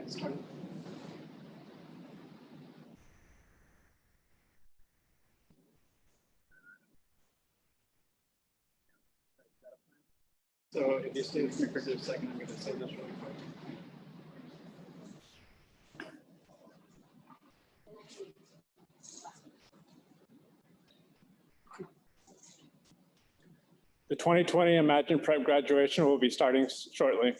get started. So if you stay with me for just a second, I'm going to say this really quick. The 2020 Imagine Prep graduation will be starting shortly.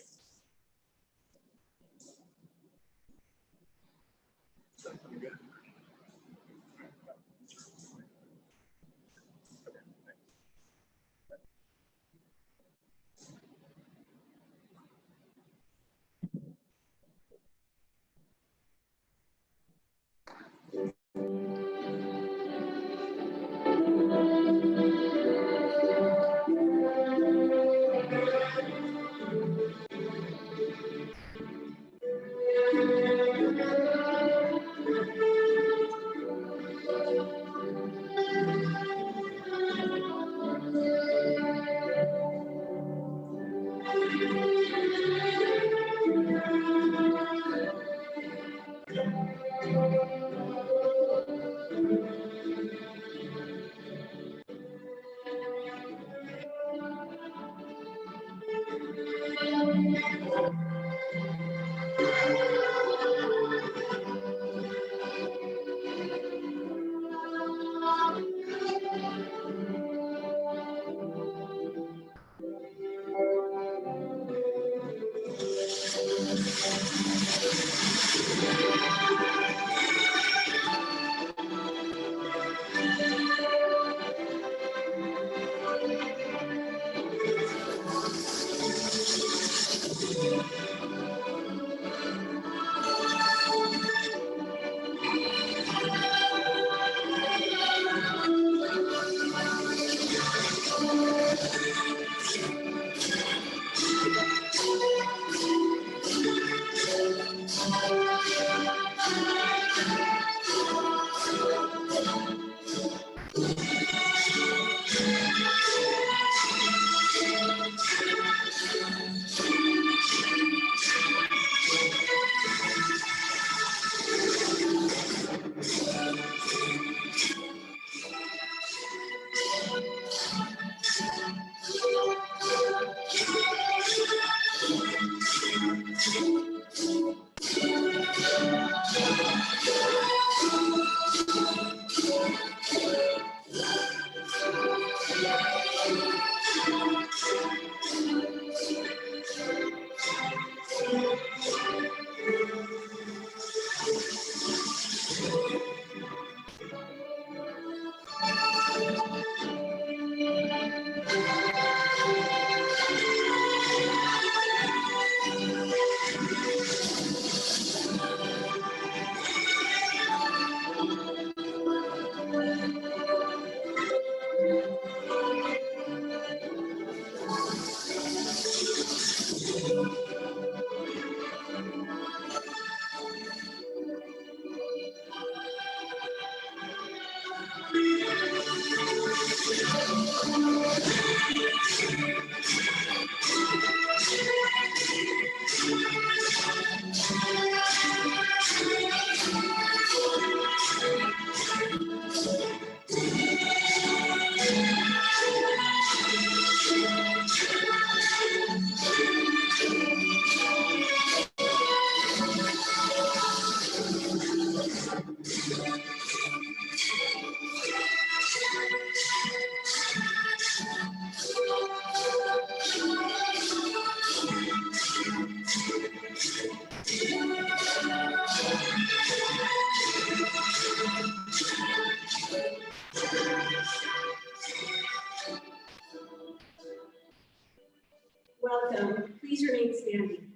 Welcome. Please remain standing.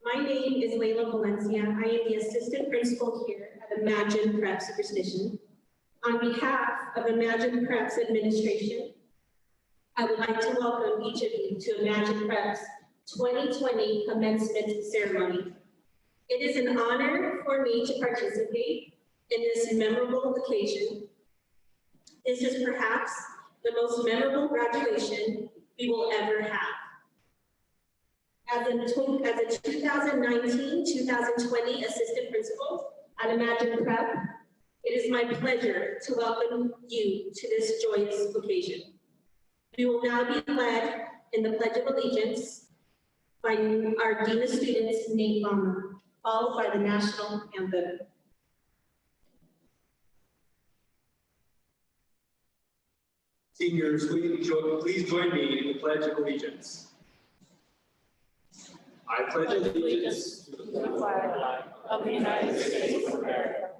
My name is Layla Valencia. I am the assistant principal here at Imagine Prep Superstition. On behalf of Imagine Prep's administration, I would like to welcome each of you to Imagine Prep's 2020 commencement ceremony. It is an honor for me to participate in this memorable occasion. This is perhaps the most memorable graduation we will ever have. As a 2019-2020 assistant principal at Imagine Prep, it is my pleasure to welcome you to this joyous occasion. We will now be led in the Pledge of Allegiance by our Dean of Students, Nate Lama, followed by the National Anthem. Seniors, please join me in the Pledge of Allegiance. I pledge allegiance to the flag of the United States of America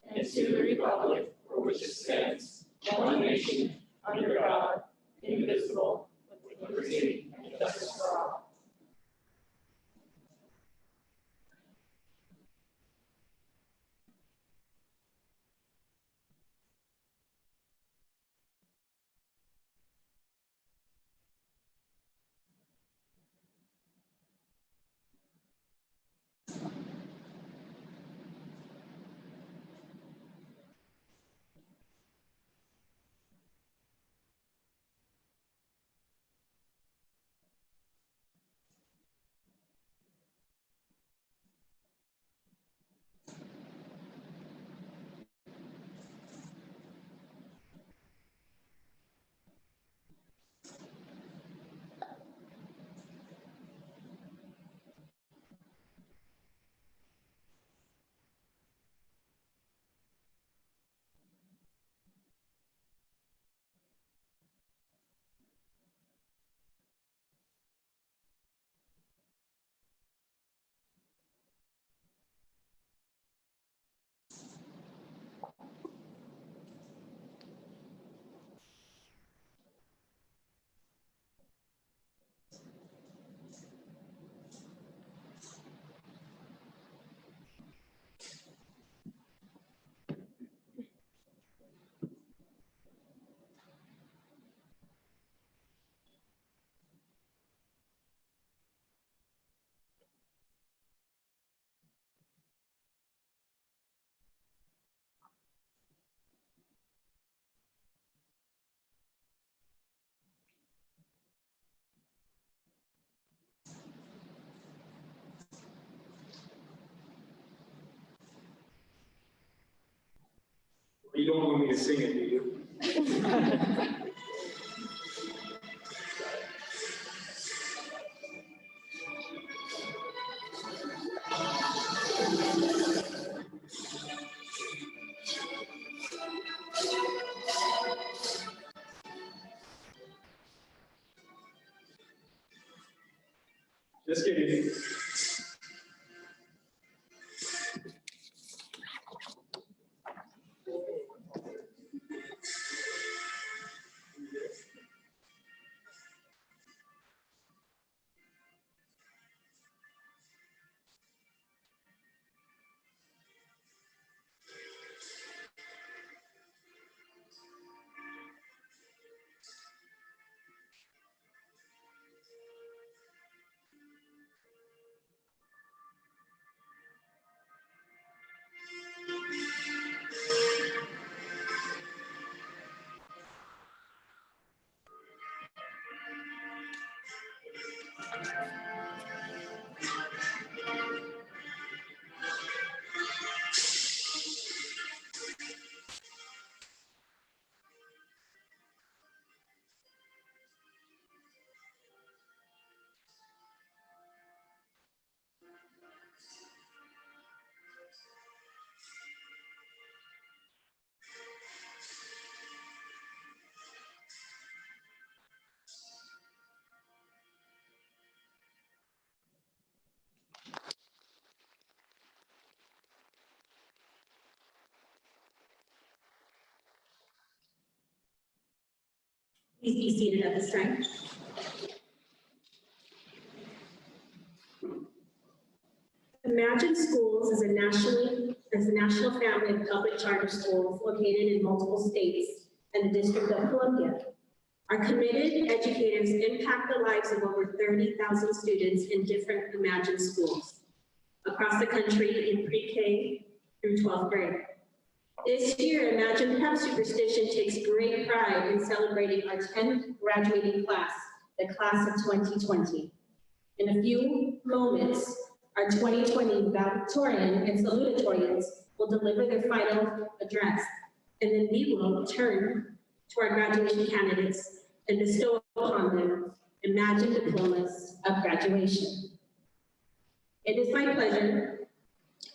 and to the republic for which it stands, one nation, under God, indivisible, with liberty and justice for all. You don't want me to sing it, do you? Just kidding. Please be seated at this time. Imagine Schools is a national family of public charter schools located in multiple states and the District of Columbia. Our committed educators impact the lives of over 30,000 students in different Imagine schools across the country in pre-K through 12th grade. This year, Imagine Prep Superstition takes great pride in celebrating our 10th graduating class, the class of 2020. In a few moments, our 2020 valedictorian and salutatorians will deliver their final address, and then we will turn to our graduation candidates and bestow upon them imagined diplomas of graduation. It is my pleasure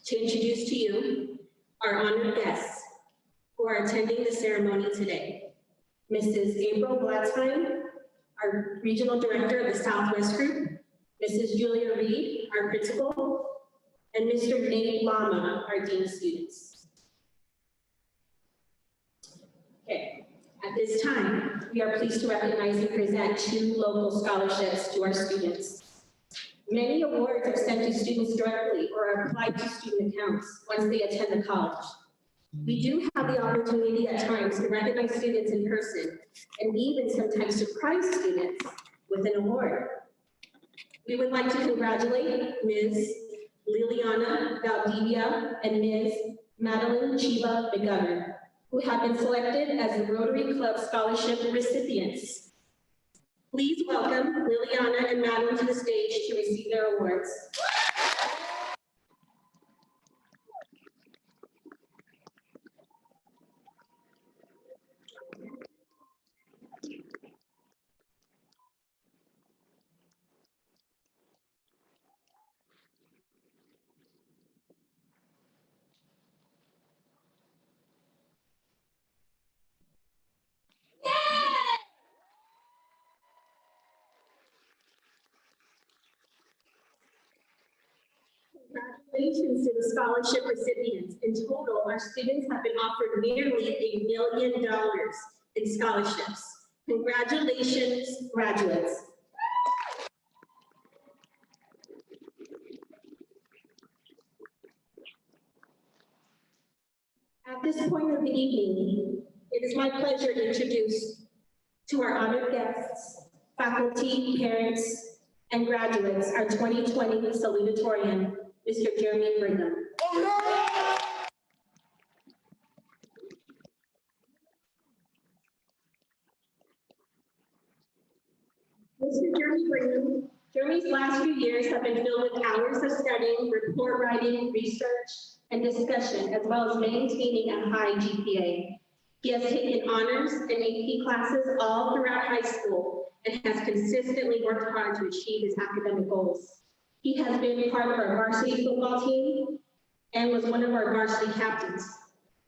to introduce to you our honored guests who are attending the ceremony today. Mrs. April Glatzheim, our Regional Director of the Southwest Group, Mrs. Julia Reed, our Principal, and Mr. Nate Lama, our Dean of Students. Okay, at this time, we are pleased to recognize and present 2 local scholarships to our students. Many awards are sent to students directly or are applied to student accounts once they attend the college. We do have the opportunity at times to recognize students in person and even sometimes surprise students with an award. We would like to congratulate Ms. Liliana Valdivia and Ms. Madeline Chiba McGovern, who have been selected as the Rotary Club Scholarship recipients. Please welcome Liliana and Madeline to the stage to receive their awards. Congratulations to the scholarship recipients. In total, our students have been offered nearly $1 million in scholarships. Congratulations, graduates. At this point of the evening, it is my pleasure to introduce to our honored guests, faculty, parents, and graduates, our 2020 salutatorian, Mr. Jeremy Brigham. Mr. Jeremy Brigham, Jeremy's last few years have been filled with hours of studying, report writing, research, and discussion, as well as maintaining a high GPA. He has taken honors and AP classes all throughout high school and has consistently worked hard to achieve his academic goals. He has been part of our varsity football team and was one of our varsity captains.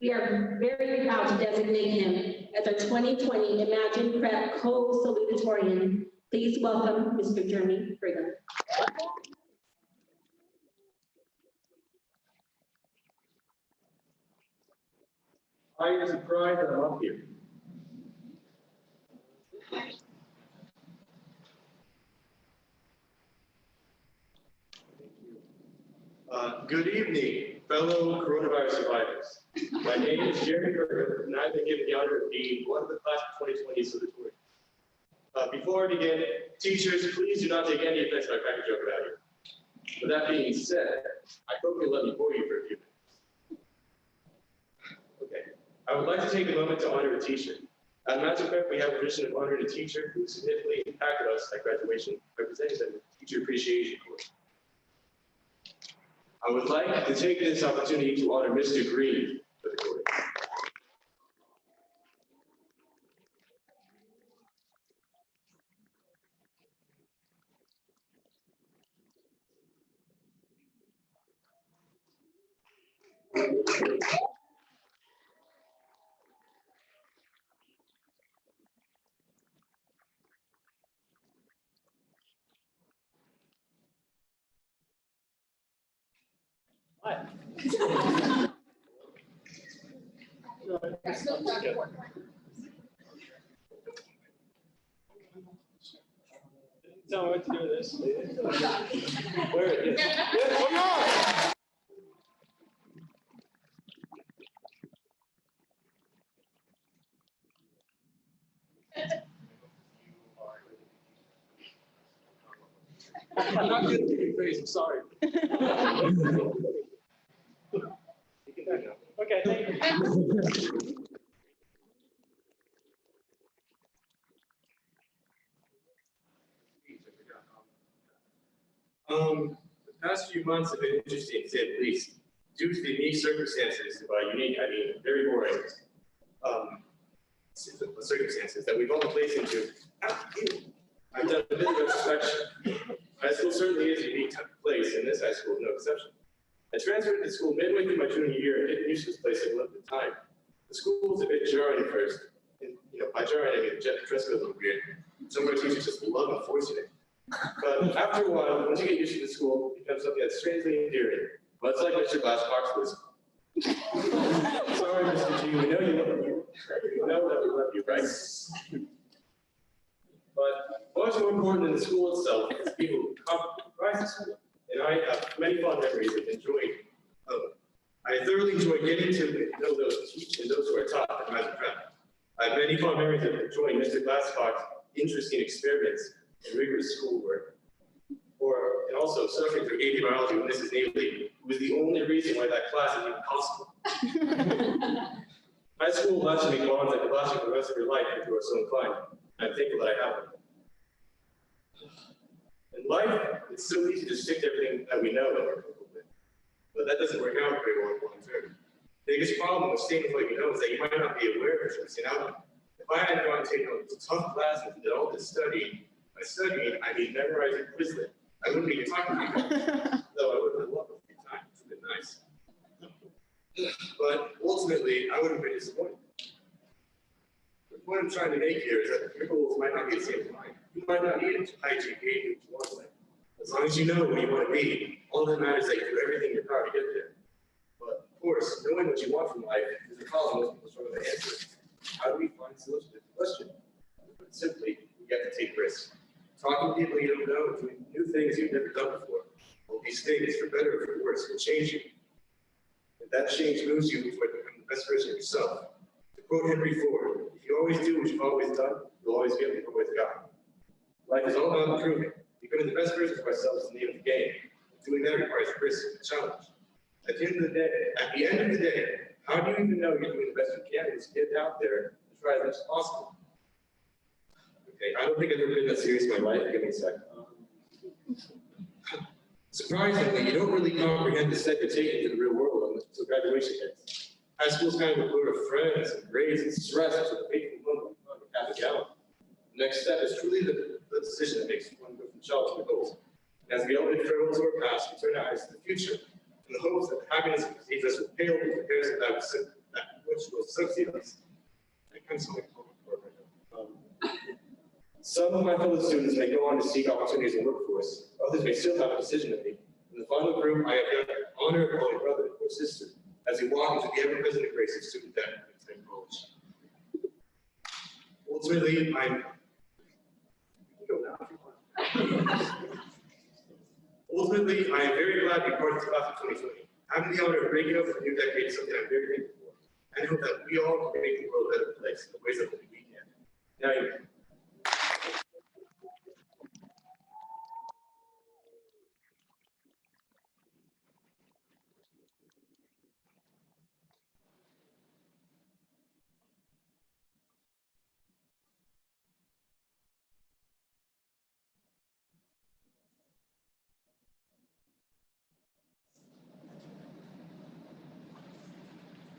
We are very proud to designate him as our 2020 Imagine Prep co-salutatorian. Please welcome Mr. Jeremy Brigham. I am surprised that I'm up here. Good evening, fellow coronavirus survivors. My name is Jeremy Berger, and I've been given the honor of being one of the class of 2020 salutatorians. Before I begin, teachers, please do not take any offense if I crack a joke about you. With that being said, I hope you'll let me bore you for a few minutes. Okay, I would like to take a moment to honor a teacher. At Imagine Prep, we have a tradition of honoring a teacher who significantly impacted us at graduation by presenting them with a teacher appreciation course. I would like to take this opportunity to honor Mr. Green for the course. Tell me what to do with this. Where it is. Come on! I'm not good at your face, I'm sorry. Okay, thank you. The past few months have been interesting, to say the least, due to the unique circumstances, by unique, I mean very boring, circumstances that we've all been placed into. I've done a bit of retrospection. High school certainly is a unique place, and this high school is no exception. I transferred to school midway through my junior year and didn't use this place I loved at the time. The school was a bit jarring at first. And, by jarring, I mean the dress code looked weird. Some of our teachers just love enforcing it. But after a while, once you get used to the school, it becomes something that's strangely endearing. Much like Mr. Glassbox was. Sorry, Mr. G, we know you love you. We know that we love you, right? But much more important than the school itself is the people who comprise the school. And I have many fond memories of enjoying. I thoroughly enjoy getting to know those teachers and those who are taught at Magic Prep. I have many fond memories of enjoying Mr. Glassbox's interesting experiments and rigorous schoolwork. And also suffering through AP biology with Mrs. Navely, who was the only reason why that class is even possible. High school allows you to make bonds that can last you for the rest of your life if you are so inclined. I'm thankful that I have them. In life, it's so easy to stick to everything that we know and we're comfortable with. But that doesn't work out very well long term. The biggest problem with staying with what you know is that you might not be aware of what you're missing out on. If I had gone to take a tough class and did all this studying, by studying, I mean memorizing Quizlet, I wouldn't be talking to you guys, though I would have loved a few times. It's been nice. But ultimately, I would have been disappointed. The point I'm trying to make here is that your goals might not be the same as mine. You might not need a high GPA to want to. As long as you know where you want to be, all that matters is that you do everything in your power to get there. But of course, knowing what you want from life is a problem most people struggle to answer. How do we find solutions to the question? But simply, we have to take risks. Talking to people you don't know, doing new things you've never done before. All these things, for better or for worse, will change you. And that change moves you toward becoming the best version of yourself. To quote Henry Ford, if you always do what you've always done, you'll always get what you've always got. Life is all about improving. Becoming the best version of ourselves is the name of the game. Doing that requires risk and challenge. At the end of the day, how do you even know you're doing the best you can? Just get out there and try as much as possible. Okay, I don't think I've ever been that serious in my life. Give me a second. Surprisingly, you don't really comprehend the step you're taking to the real world until graduation hits. High school's kind of a blur of friends and grades and stress until the fateful moment of half a gallon. The next step is truly the decision that makes one go from child to adult. And as we all bid farewell to our past, we turn our eyes to the future in the hopes that the happiness that precedes us will pale in comparison to that which will succeed us. I kind of sound like a public court right now. Some of my fellow students may go on to seek opportunities in the workforce. Others may still have a decision to make. In the final group, I have the honor of calling brother or sister as we walk into the ever-present embrace of student debt at Penn College. Ultimately, Ultimately, I am very glad to be part of the class of 2020. Having the honor of breaking up the new decade is something I'm very grateful for. I hope that we all can make the world a better place in the ways that we can. Now you can.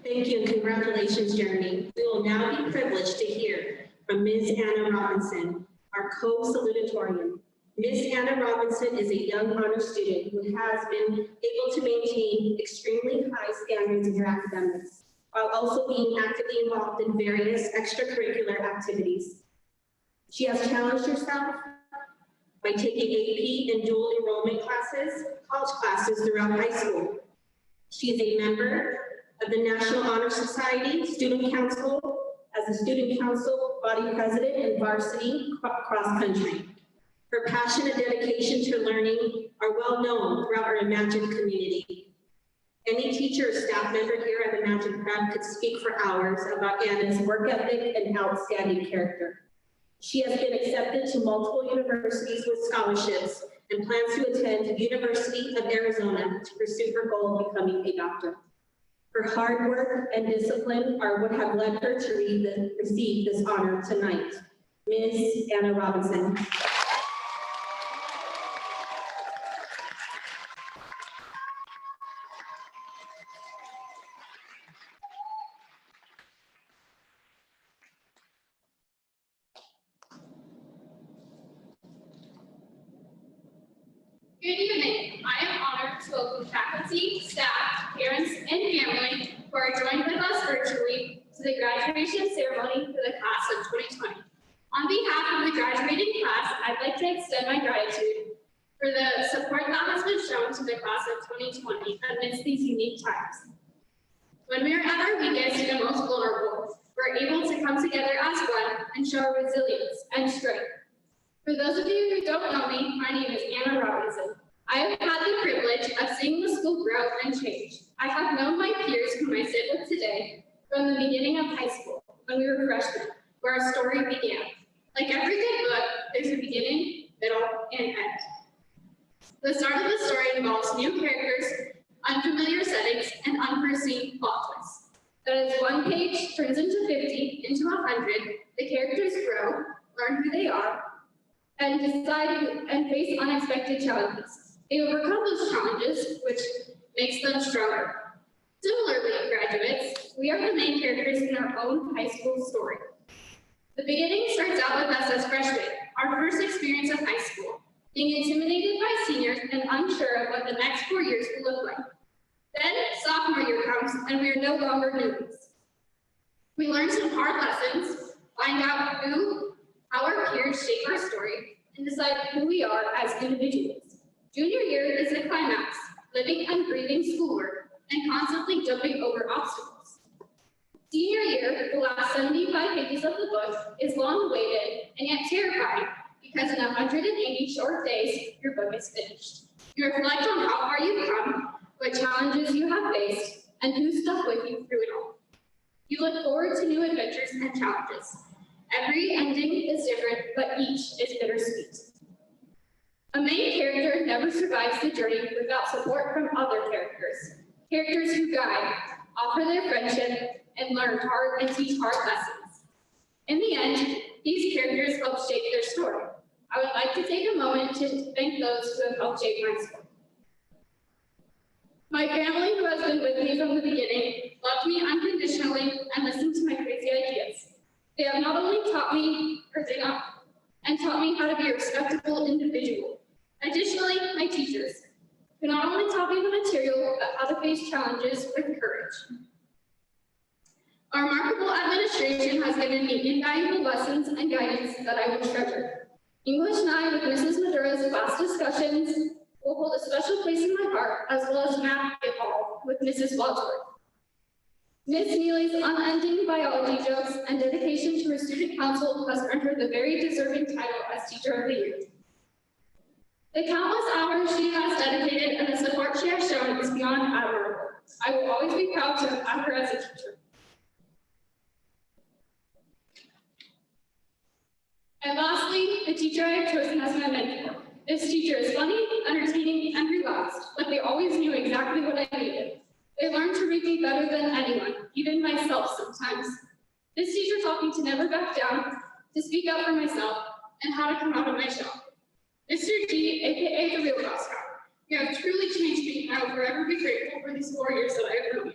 Thank you and congratulations, Jeremy. We will now be privileged to hear from Ms. Anna Robinson, our co-salutatorian. Ms. Anna Robinson is a young honor student who has been able to maintain extremely high standards in her academics, while also being actively involved in various extracurricular activities. She has challenged herself by taking AP and dual enrollment classes, college classes throughout high school. She is a member of the National Honor Society Student Council as a student council body president and varsity cross country. Her passion and dedication to learning are well known throughout our Imagine community. Any teacher or staff member here at Imagine Prep could speak for hours about Anna's work ethic and outstanding character. She has been accepted to multiple universities with scholarships and plans to attend the University of Arizona to pursue her goal of becoming a doctor. Her hard work and discipline are what have led her to receive this honor tonight. Ms. Anna Robinson. Good evening. I am honored to welcome faculty, staff, parents, and family who are joined with us virtually to the graduation ceremony for the class of 2020. On behalf of the graduating class, I'd like to extend my gratitude for the support that has been shown to the class of 2020 amidst these unique times. When we are at our weakest and most vulnerable, we're able to come together as one and show our resilience and strength. For those of you who don't know me, my name is Anna Robinson. I have had the privilege of seeing the school grow and change. I have known my peers whom I sit with today from the beginning of high school, when we were freshmen, where our story began. Like every good book, there's a beginning, middle, and end. The start of the story involves new characters, unfamiliar settings, and unforeseen plot twists. But as one page turns into 50, into 100, the characters grow, learn who they are, and decide and face unexpected challenges. They overcome those challenges, which makes them stronger. Similarly, graduates, we are the main characters in our own high school story. The beginning starts out with us as freshmen, our first experience of high school, being intimidated by seniors and unsure of what the next 4 years will look like. Then sophomore year comes and we are no longer newbies. We learn some hard lessons, find out how our peers shape our story, and decide who we are as individuals. Junior year is the climax, living and breathing schoolwork, and constantly jumping over obstacles. Senior year, the last 75 pages of the book, is long-awaited and yet terrifying, because in 180 short days, your book is finished. You reflect on how far you've come, what challenges you have faced, and who stuck with you through it all. You look forward to new adventures and challenges. Every ending is different, but each is bittersweet. A main character never survives the journey without support from other characters. Characters who guide, offer their friendship, and learn hard and teach hard lessons. In the end, these characters help shape their story. I would like to take a moment to thank those who have helped shape my story. My family, who has been with me from the beginning, loved me unconditionally and listened to my crazy ideas. They have not only taught me how to be a respectable individual. Additionally, my teachers, who not only taught me the material, but how to face challenges with courage. Our remarkable administration has given me invaluable lessons and guidance that I will treasure. English 9 with Mrs. Madura's class discussions will hold a special place in my heart, as well as math all with Mrs. Wadsworth. Ms. Neely's unending biology jokes and dedication to her student council has earned her the very deserving title as Teacher of the Year. The countless hours she has dedicated and the support she has shown is beyond admirable. I will always be proud to have had her as a teacher. And lastly, the teacher I have chosen as my mentor. This teacher is funny, entertaining, and relaxed, but they always knew exactly what I needed. They learned to read me better than anyone, even myself sometimes. This teacher taught me to never back down, to speak up for myself, and how to come out of my shell. Mr. G, aka the Real Boss Scout, you have truly changed me, and I will forever be grateful for these 4 years that I have known you.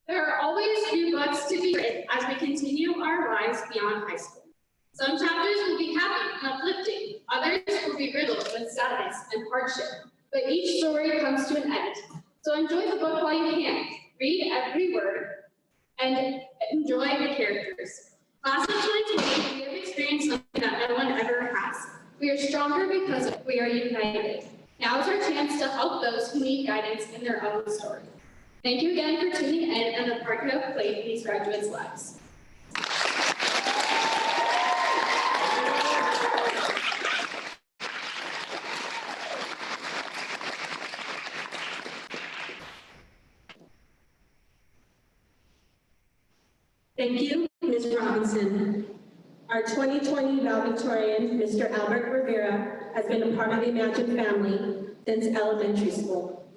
There are always new books to be written as we continue our lives beyond high school. Some chapters will be happy and uplifting, others will be riddled with sadness and hardship, but each story comes to an end. So enjoy the book while you can, read every word, and enjoy the characters. Class of 2020, we have experienced something that no one ever has. We are stronger because we are united. Now is our chance to help those who need guidance in their own story. Thank you again for tuning in and the part you have played in these graduates' lives. Thank you, Ms. Robinson. Our 2020 Valedictorian, Mr. Albert Rivera, has been a part of the Imagine family since elementary school.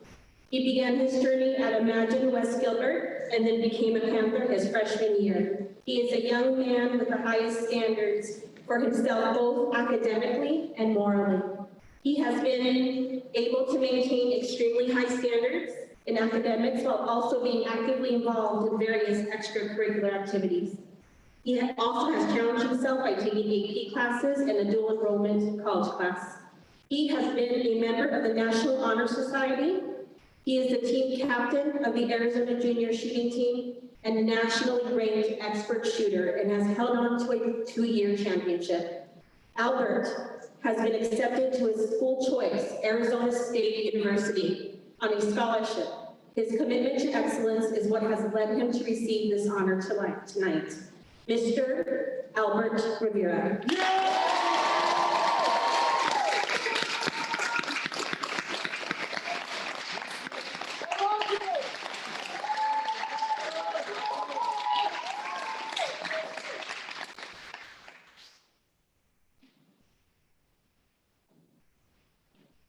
He began his journey at Imagine West Gilbert and then became a Panther his freshman year. He is a young man with the highest standards for himself, both academically and morally. He has been able to maintain extremely high standards in academics while also being actively involved in various extracurricular activities. He also has challenged himself by taking AP classes and a dual enrollment college class. He has been a member of the National Honor Society. He is the team captain of the Arizona Junior Shooting Team and a nationally ranked expert shooter and has held on to a 2-year championship. Albert has been accepted to his school choice, Arizona State University, on a scholarship. His commitment to excellence is what has led him to receive this honor tonight. Mr. Albert Rivera.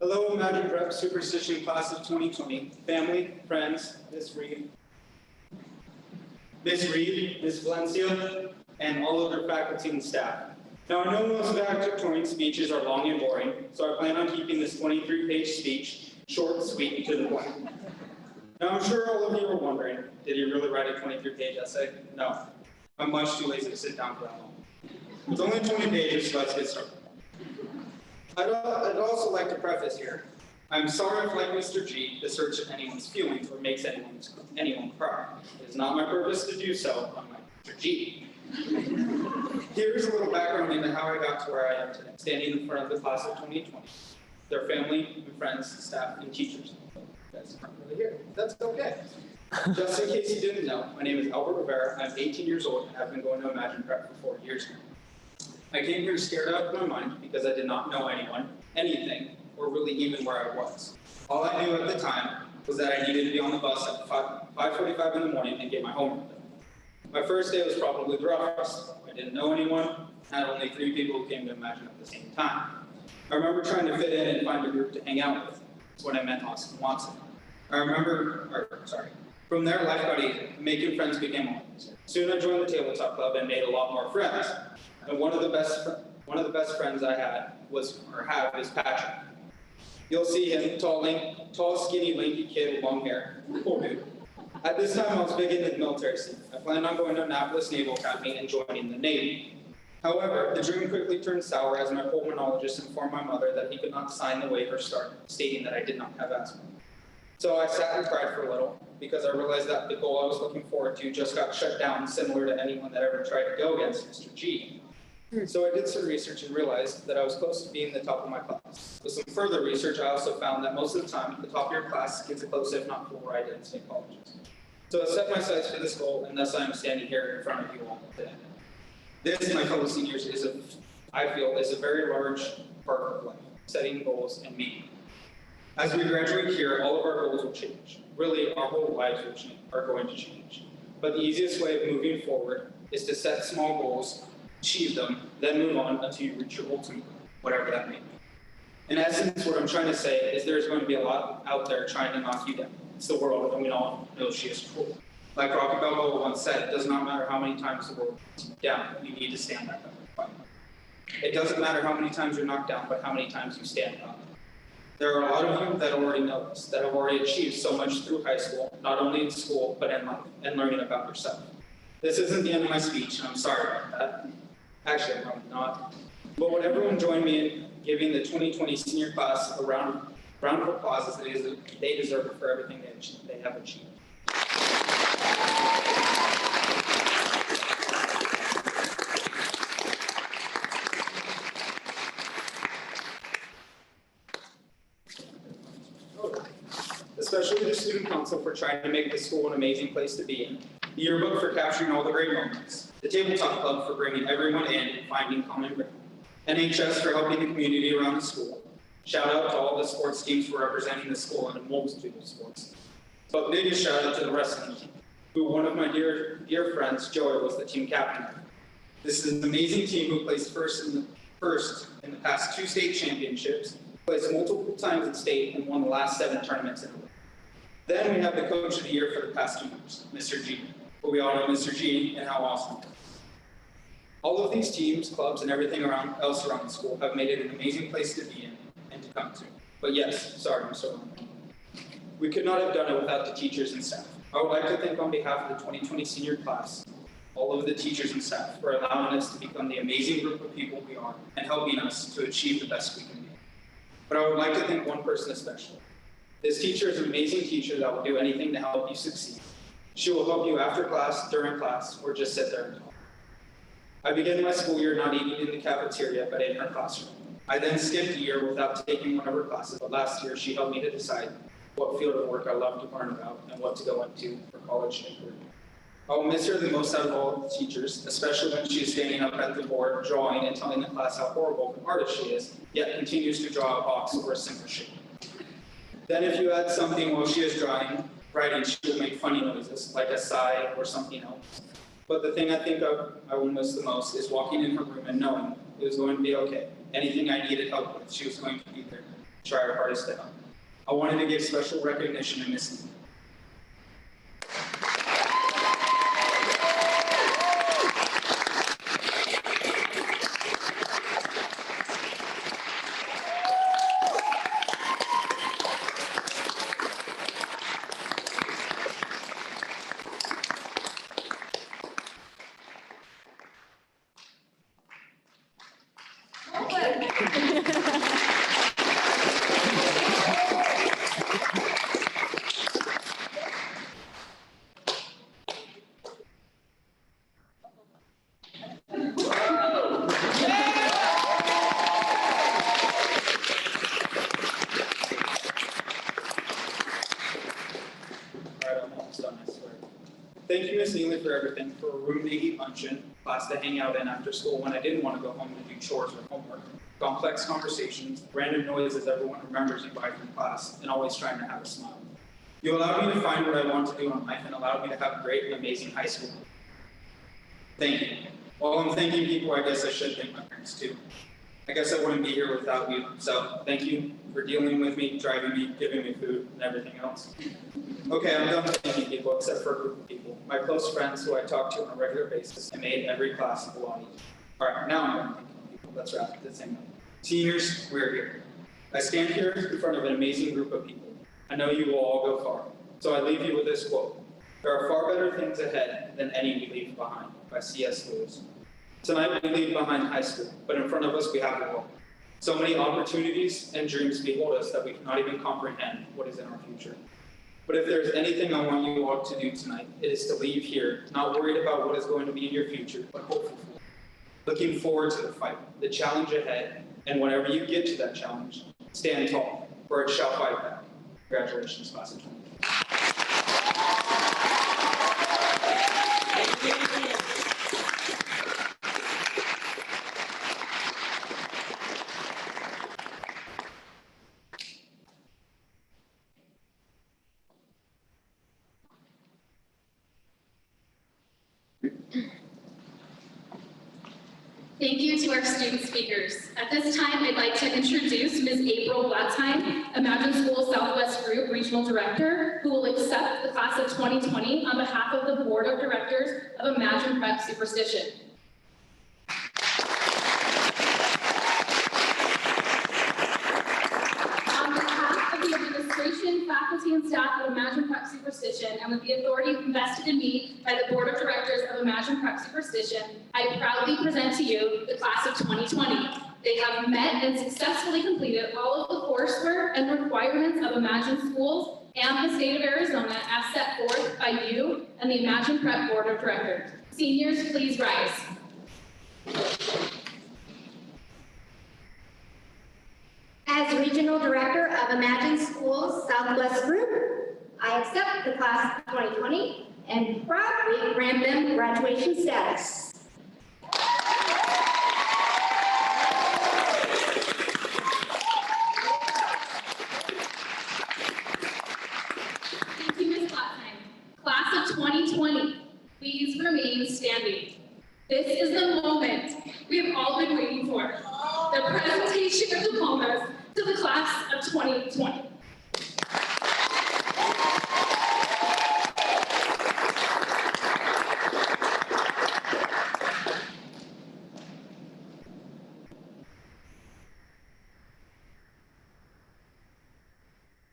Hello, Imagine Prep Superstition Class of 2020, family, friends, Ms. Reed, Ms. Valencia, and all other faculty and staff. Now, I know most valedictorian speeches are long and boring, so I plan on keeping this 23-page speech short, sweet, and to the point. Now, I'm sure all of you are wondering, did he really write a 23-page essay? No, I'm much too lazy to sit down for that long. It's only 20 pages, so let's get started. I'd also like to preface here, I'm sorry if, like Mr. G, this hurts anyone's feelings or makes anyone cry. It is not my purpose to do so, unlike Mr. G. Here's a little background into how I got to where I am today, standing in front of the class of 2020, their family and friends, staff, and teachers. You guys aren't really here. That's okay. Just in case you didn't know, my name is Albert Rivera. I'm 18 years old and have been going to Imagine Prep for 4 years now. I came here scared out of my mind because I did not know anyone, anything, or really even where I was. All I knew at the time was that I needed to be on the bus at 5:45 in the morning and get my homework done. My first day was probably the roughest. I didn't know anyone, had only 3 people who came to Imagine at the same time. I remember trying to fit in and find a group to hang out with. That's what I meant Austin Watson. From there, life got easier. Making friends became a lot easier. Soon I joined the tabletop club and made a lot more friends. And one of the best friends I had is Patrick. You'll see him, tall, skinny, lanky kid with long hair. Cool dude. At this time, I was big into the military scene. I planned on going to Annapolis Naval Academy and joining the Navy. However, the dream quickly turned sour as my pulmonologist informed my mother that he could not sign the waiver stating that I did not have asthma. So I sat and cried for a little because I realized that the goal I was looking forward to just got shut down, similar to anyone that ever tried to go against Mr. G. So I did some research and realized that I was close to being the top of my class. With some further research, I also found that most of the time, the top of your class gets a close, if not full ride in state colleges. So I set my sights for this goal, and thus I am standing here in front of you all today. This, my fellow seniors, I feel, is a very large part of life, setting goals and meaning. As we graduate here, all of our goals will change. Really, our whole lives are going to change. But the easiest way of moving forward is to set small goals, achieve them, then move on until you reach your ultimate goal, whatever that may be. In essence, what I'm trying to say is there's going to be a lot out there trying to knock you down. It's the world, and we all know she is cruel. Like Rocky Balboa once said, it does not matter how many times the world knocks you down, you need to stand back up and fight. It doesn't matter how many times you're knocked down, but how many times you stand up. There are a lot of you that already know this, that have already achieved so much through high school, not only in school, but in life, and learning about yourself. This isn't the end of my speech, and I'm sorry about that. Actually, I'm probably not. But would everyone join me in giving the 2020 senior class a round of applause as they deserve it for everything they have achieved. Especially the student council for trying to make this school an amazing place to be in. The yearbook for capturing all the great moments. The tabletop club for bringing everyone in and finding common ground. NHS for helping the community around the school. Shout out to all the sports teams for representing the school in a multitude of sports. But biggest shout out to the wrestling team. who one of my dear friends, Joey, was the team captain of. This is an amazing team who placed first in the past 2 state championships, placed multiple times in state, and won the last 7 tournaments in a row. Then we have the coach of the year for the past 2 years, Mr. G. But we all know Mr. G and how awesome he is. All of these teams, clubs, and everything else around the school have made it an amazing place to be in and to come to. But yes, sorry, I'm so long. We could not have done it without the teachers and staff. I would like to thank on behalf of the 2020 senior class, all of the teachers and staff for allowing us to become the amazing group of people we are and helping us to achieve the best we can be. But I would like to thank one person especially. This teacher is an amazing teacher that will do anything to help you succeed. She will help you after class, during class, or just sit there and talk. I began my school year not eating in the cafeteria, but in her classroom. I then skipped a year without taking one of her classes, but last year she helped me to decide what field of work I love to learn about and what to go into for college and career. I will miss her the most out of all the teachers, especially when she is standing up at the board, drawing and telling the class how horrible of an artist she is, yet continues to draw a box or a simple shape. Then if you add something while she is writing, she will make funny noises, like a sigh or something else. But the thing I think I will miss the most is walking in her room and knowing it was going to be okay. Anything I needed help with, she was going to be there, try her hardest to help. I wanted to give special recognition to Miss Lee. Thank you, Ms. Neely, for everything, for a room to eat lunch in, class to hang out in after school when I didn't want to go home and do chores or homework, complex conversations, random noises everyone remembers you by from class, and always trying to have a smile. You allowed me to find what I want to do in life and allowed me to have a great and amazing high school. Thank you. While I'm thanking people, I guess I should thank my parents too. I guess I wouldn't be here without you, so thank you for dealing with me, driving me, giving me food, and everything else. Okay, I'm done thanking people except for a group of people, my close friends who I talk to on a regular basis and made every class a lot easier. All right, now I'm done thanking people. Let's wrap it the same way. Seniors, we're here. I stand here in front of an amazing group of people. I know you will all go far, so I leave you with this quote. There are far better things ahead than any we leave behind, by C.S. Lewis. Tonight we leave behind high school, but in front of us we have the world. So many opportunities and dreams behold us that we cannot even comprehend what is in our future. But if there's anything I want you all to do tonight, it is to leave here, not worried about what is going to be in your future, but hopeful. Looking forward to the fight, the challenge ahead, and whenever you get to that challenge, stand tall, for it shall fight back. Congratulations, class of 2020. Thank you to our student speakers. At this time, I'd like to introduce Ms. April Blatzheim, Imagine School Southwest Group Regional Director, who will accept the class of 2020 on behalf of the Board of Directors of Imagine Prep Superstition. On behalf of the administration, faculty, and staff of Imagine Prep Superstition, and with the authority invested in me by the Board of Directors of Imagine Prep Superstition, I proudly present to you the class of 2020. They have met and successfully completed all of the coursework and requirements of Imagine Schools and the state of Arizona as set forth by you and the Imagine Prep Board of Directors. Seniors, please rise. As Regional Director of Imagine Schools Southwest Group, I accept the class of 2020 and proudly grant them graduation status. Thank you, Ms. Blatzheim. Class of 2020 class of 2020.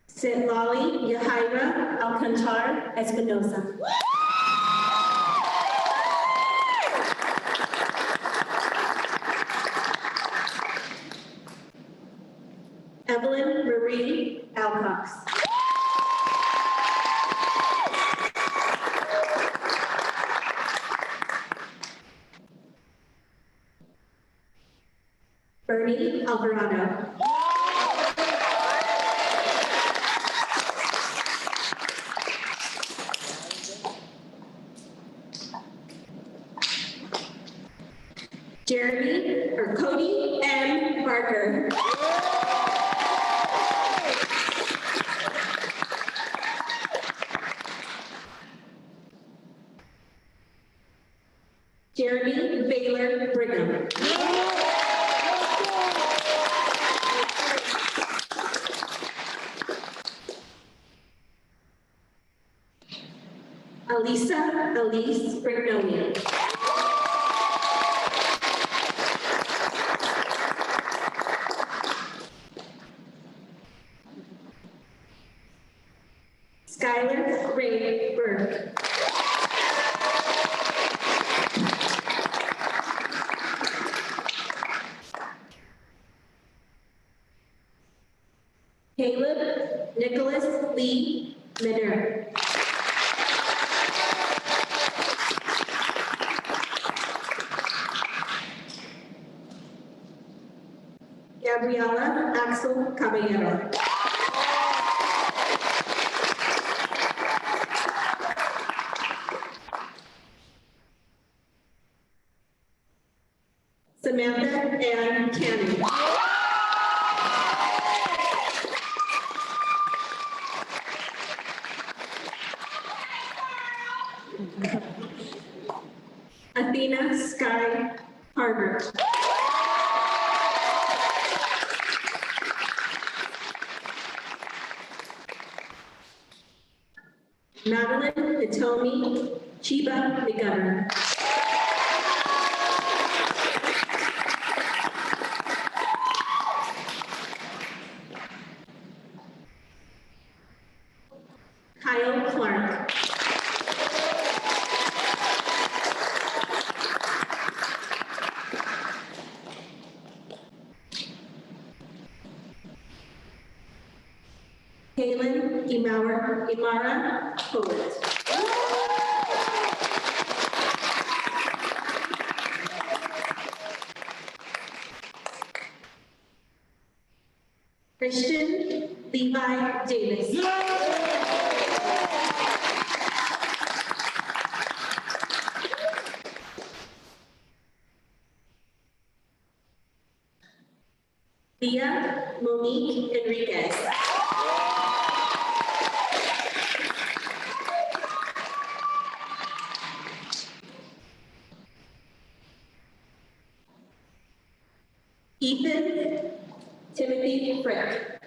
Sitlali Yahaira Alcantar Espinosa. Evelyn Marie Alcox. Bernie Alvarado. Cody M. Barker. Jeremy Baylor Brigham. Elise Brignonian. Skylar Ray Burke. Caleb Nicholas Lee Minner. Gabriela Axel Caballero. Samantha Ann Cannon. Athena Sky Harder. Madeline Hitomi Chiba McGovern. Kyle Clark. Kaylin Imara Poet. Christian Levi Davis. Leah Monique Enriquez. Ethan Timothy Frick.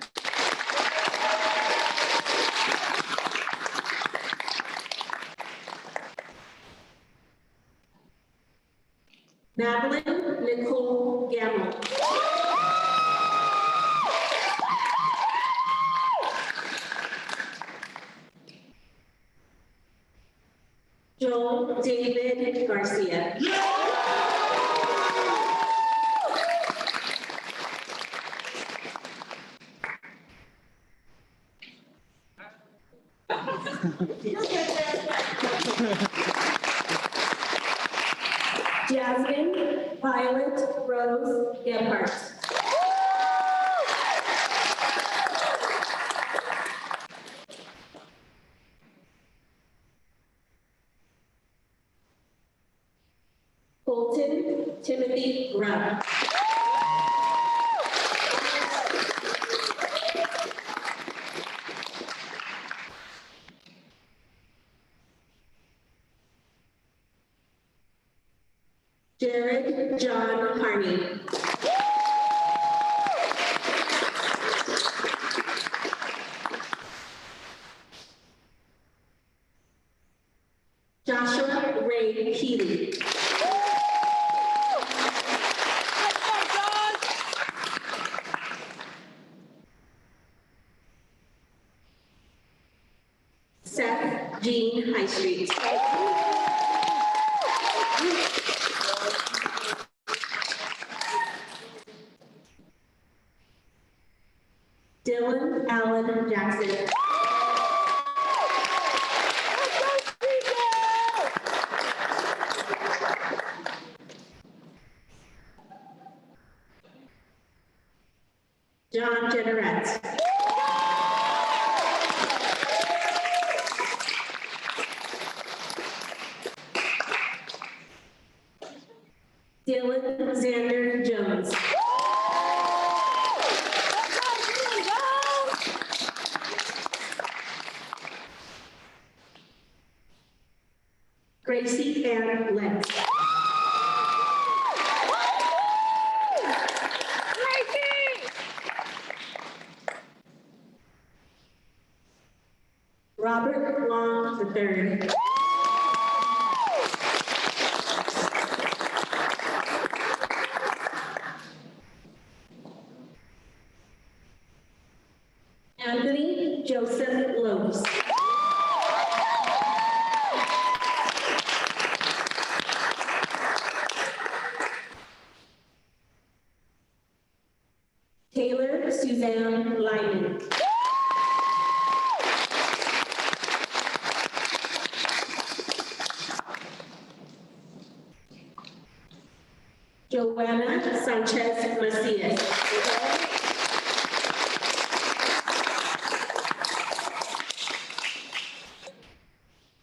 Madeline Nicole Gamble. Joel David Garcia. Jasmine Violet Rose Gebhardt. Colton Timothy Grubb. Jared John Harney. Jean High Street. Dylan Allen Jackson. John Generette. Dylan Xander Jones. Gracie Ann Lentz. Robert Long III. Anthony Joseph Lopes. Taylor Suzanne Lyman. Joanna Sanchez Macias.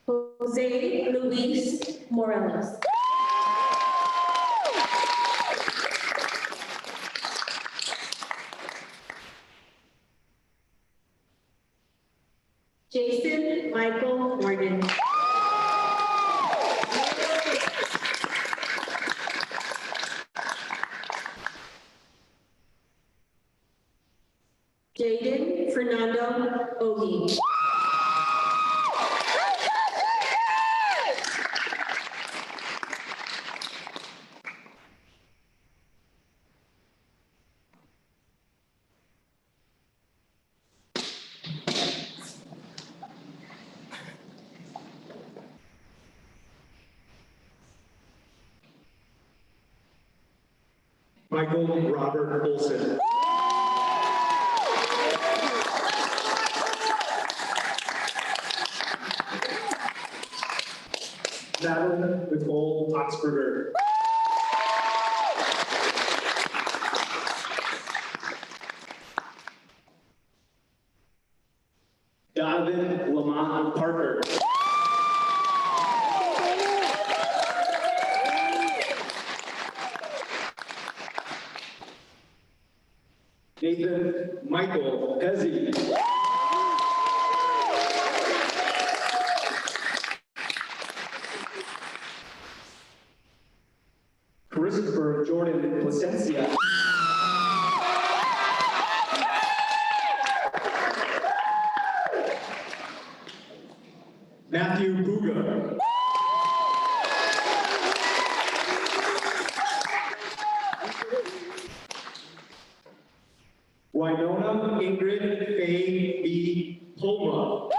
Jose Luis Morelos. Jason Michael Morgan. Jaden Fernando Ogie. Michael Robert Olson. Madeline Nicole Oxberger. Donovan Lamont Parker. Nathan Michael Pezzi. Christopher Jordan Placencia. Matthew Buga. Winona Ingrid Faye B. Holma.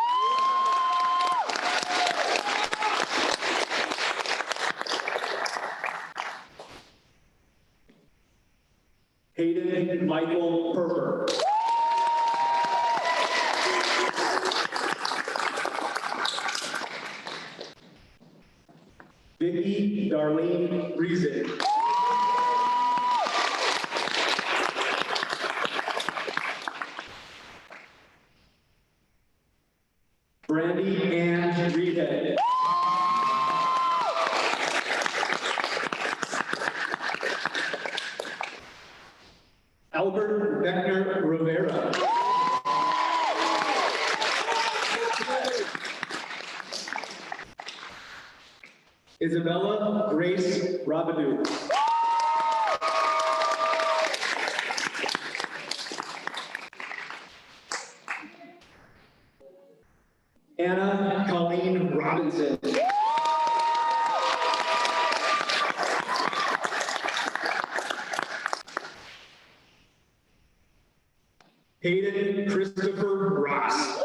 Hayden Michael Perper. Vicky Darlene Reason. Brandy Ann Reedhead. Albert Beckner Rivera. Isabella Grace Rabadou. Anna Colleen Robinson. Hayden Christopher Ross.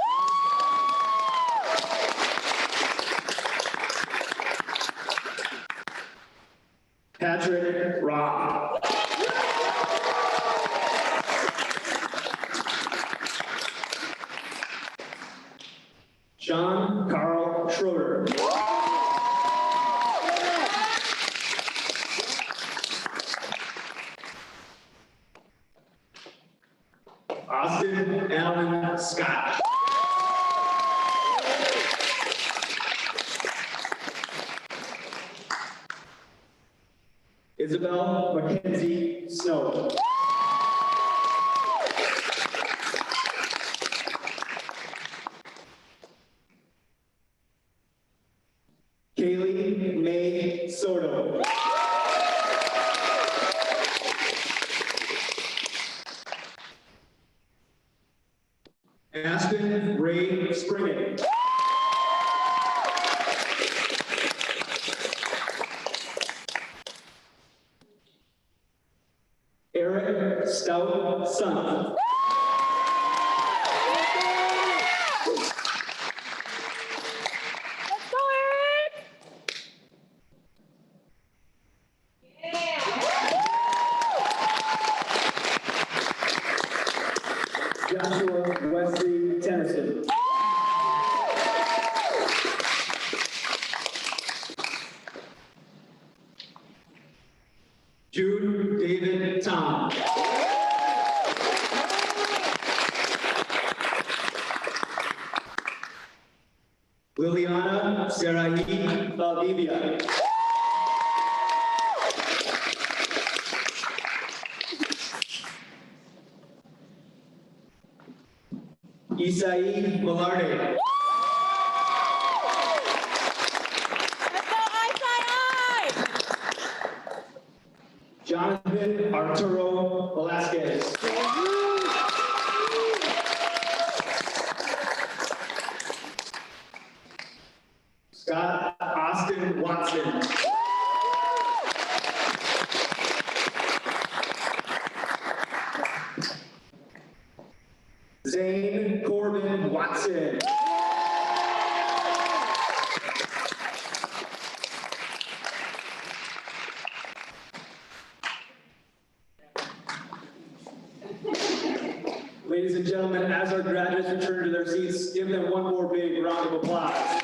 Patrick Rock. Sean Carl Schroeder. Austin Allen Scott. Isabel Mackenzie Snow. Kaylee May Soto. Aspen Ray Springen. Eric Stout Son. Let's go, Eric! Joshua Wesley Tennyson. Jude David Tom. Liliana Sarahi Valdivia. Isai Malarde. Let's go, I! Jonathan Arturo Velasquez. Scott Austin Watson. Zane Corbin Watson. Ladies and gentlemen, as our graduates return to their seats, give them one more big round of applause.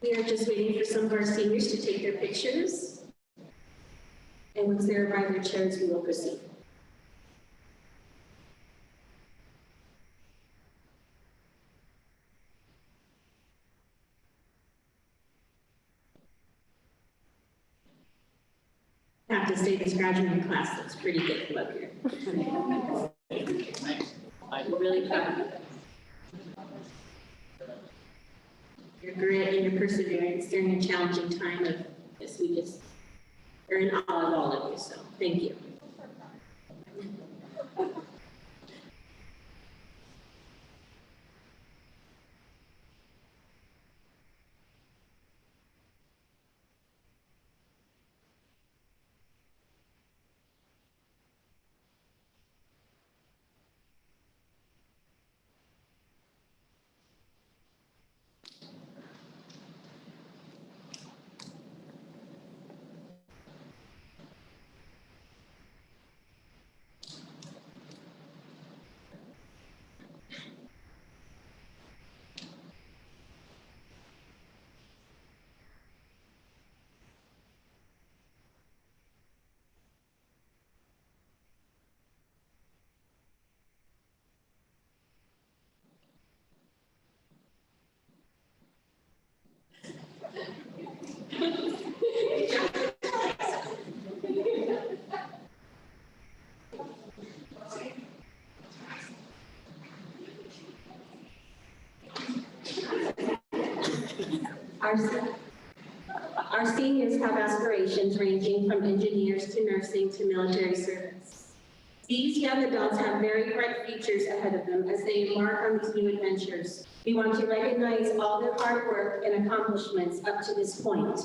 We are just waiting for some of our seniors to take their pictures. And once they arrive in their chairs, we will proceed. I have to say this graduating class looks pretty good from up here. We're really proud of you. Your grit and your perseverance during a challenging time of this, we just are in awe of all of you, so thank you. Our seniors have aspirations ranging from engineers to nursing to military service. These young adults have very bright futures ahead of them as they embark on these new adventures. We want to recognize all their hard work and accomplishments up to this point.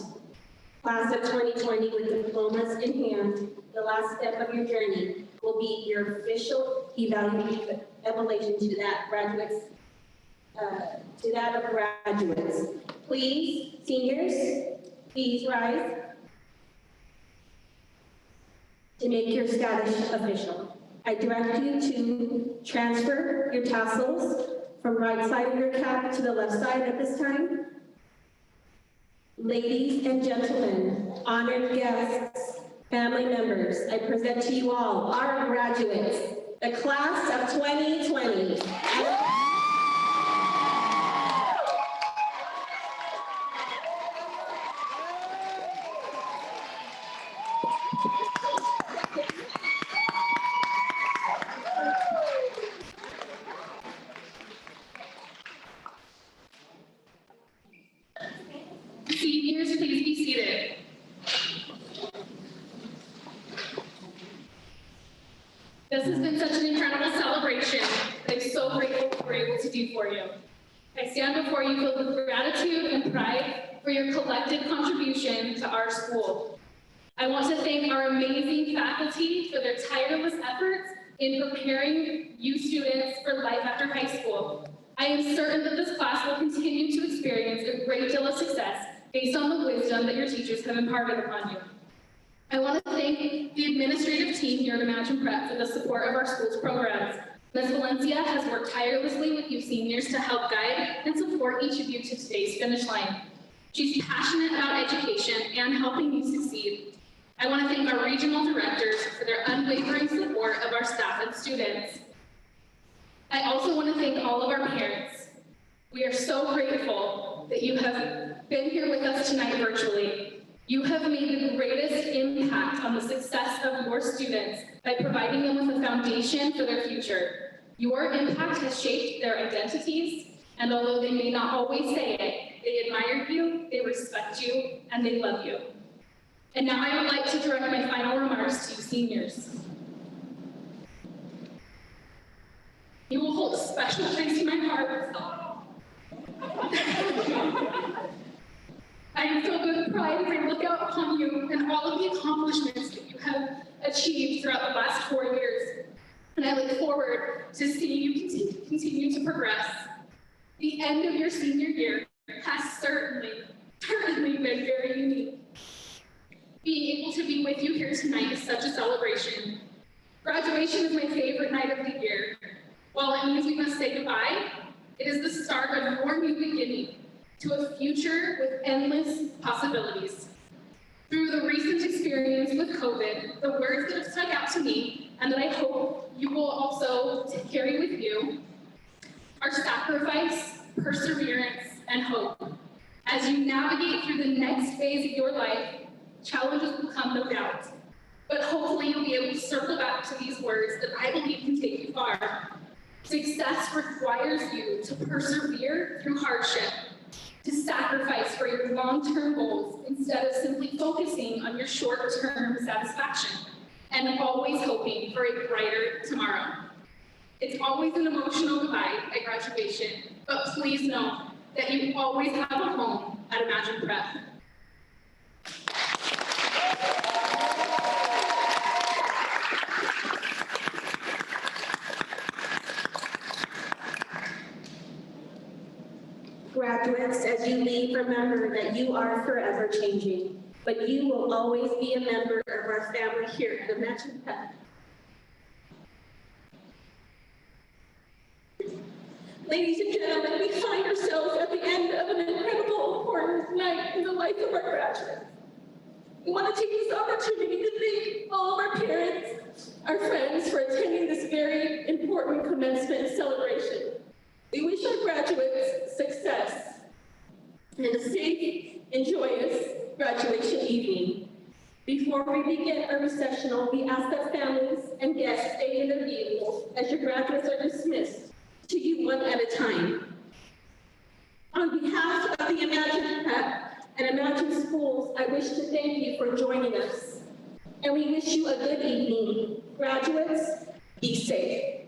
Class of 2020 with diplomas in hand, the last step of your journey will be your official evaluation to that of graduates. Please, seniors, please rise to make your status official. I direct you to transfer your tassels from right side of your cap to the left side at this time. Ladies and gentlemen, honored guests, family members, I present to you all our graduates, the class of 2020. Seniors, please be seated. This has been such an incredible celebration that I'm so grateful we're able to do for you. I stand before you filled with gratitude and pride for your collective contribution to our school. I want to thank our amazing faculty for their tireless efforts in preparing you students for life after high school. I am certain that this class will continue to experience a great deal of success based on the wisdom that your teachers have imparted upon you. I want to thank the administrative team here at Imagine Prep for the support of our school's programs. Ms. Valencia has worked tirelessly with you seniors to help guide and support each of you to today's finish line. She's passionate about education and helping you succeed. I want to thank our regional directors for their unwavering support of our staff and students. I also want to thank all of our parents. We are so grateful that you have been here with us tonight virtually. You have made the greatest impact on the success of your students by providing them with a foundation for their future. Your impact has shaped their identities, and although they may not always say it, they admire you, they respect you, and they love you. And now I would like to direct my final remarks to you seniors. You will hold a special place in my heart. I am filled with pride as I look out upon you and all of the accomplishments that you have achieved throughout the last 4 years. And I look forward to seeing you continue to progress. The end of your senior year has certainly been very unique. Being able to be with you here tonight is such a celebration. Graduation is my favorite night of the year. While it means we must say goodbye, it is the start of your new beginning to a future with endless possibilities. Through the recent experience with COVID, the words that have stuck out to me, and that I hope you will also carry with you, are sacrifice, perseverance, and hope. As you navigate through the next phase of your life, challenges will come, no doubt. But hopefully you'll be able to circle back to these words that I believe can take you far. Success requires you to persevere through hardship, to sacrifice for your long-term goals instead of simply focusing on your short-term satisfaction, and always hoping for a brighter tomorrow. It's always an emotional goodbye at graduation, but please know that you always have a home at Imagine Prep. Graduates, as you leave, remember that you are forever changing, but you will always be a member of our family here at Imagine Prep. Ladies and gentlemen, we find ourselves at the end of an incredible, important night in the life of our graduates. We want to take this opportunity to thank all of our parents, our friends, for attending this very important commencement celebration. We wish our graduates success and a safe and joyous graduation evening. Before we begin our recessional, we ask that families and guests stay in their vehicles as your graduates are dismissed to you one at a time. On behalf of the Imagine Prep and Imagine Schools, I wish to thank you for joining us. And we wish you a good evening. Graduates, be safe.